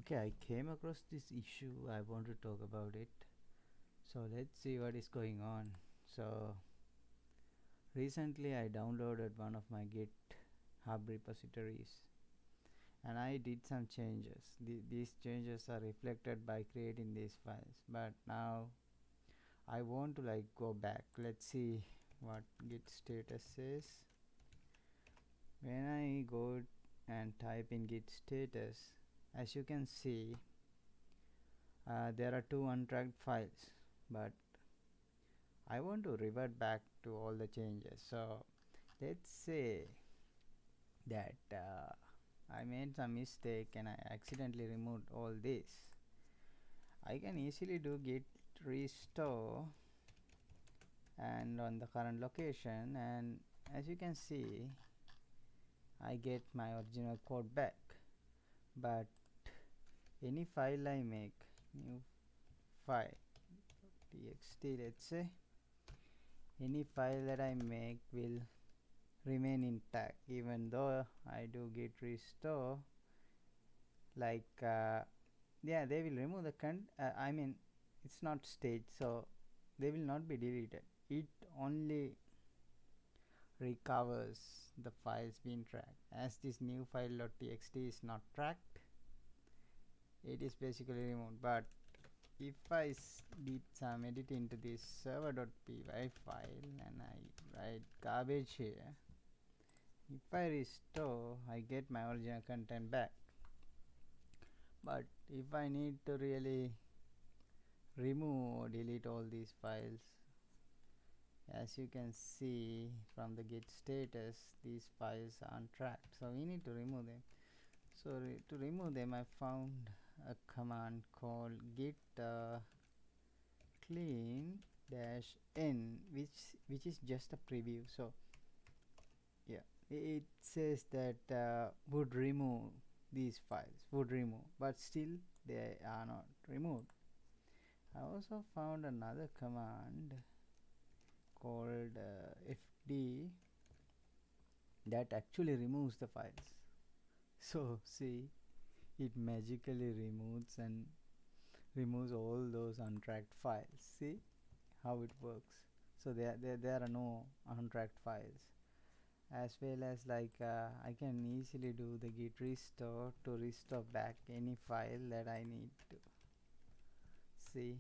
Okay, I came across this issue. I want to talk about it. So let's see what is going on. So recently I downloaded one of my GitHub repositories and I did some changes. These changes are reflected by creating these files. But now I want to go back. Let's see what git status says. When I go and type in git status, as you can see, there are two untracked files, but I want to revert back to all the changes. So let's say that I made some mistake and I accidentally removed all this. I can easily do git restore and on the current location, and as you can see I get my original code back. But any file I make, new file txt, let's say, any file that I make will remain intact even though I do git restore. Yeah, they will remove the I mean, it's not staged, so they will not be deleted. It only recovers the files being tracked. As this new file.txt is not tracked, it is basically removed. But if I did some edit into this server.py file and I write garbage here, if I restore, I get my original content back. But if I need to really remove or delete all these files, as you can see from the git status, these files are untracked, so we need to remove them. So to remove them, I found a command called git clean -n, which is just a preview. So yeah, it says that would remove these files, would remove, but still they are not removed. I also found another command called fd that actually removes the files. So see, it magically removes all those untracked files. See how it works. So there are no untracked files. As well as I can easily do the git restore to restore back any file that I need to. See,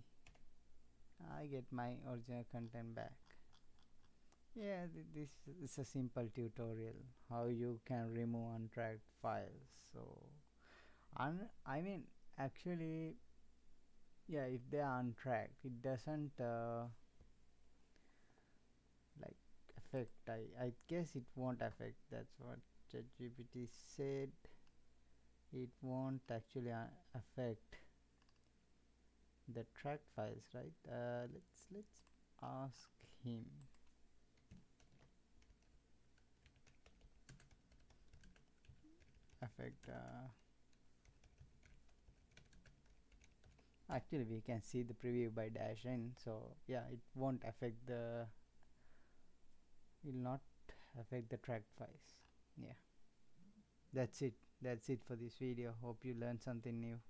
I get my original content back. Yeah, this is a simple tutorial how you can remove untracked files. So I mean, actually, yeah, if they are untracked, it doesn't like affect. I guess it won't affect. That's what ChatGPT said. It won't actually affect the track files, right? Let's ask him. Affect. Actually, we can see the preview by -n. So yeah, it won't affect the. Will not affect the track files. Yeah, that's it for this video. Hope you learned something new.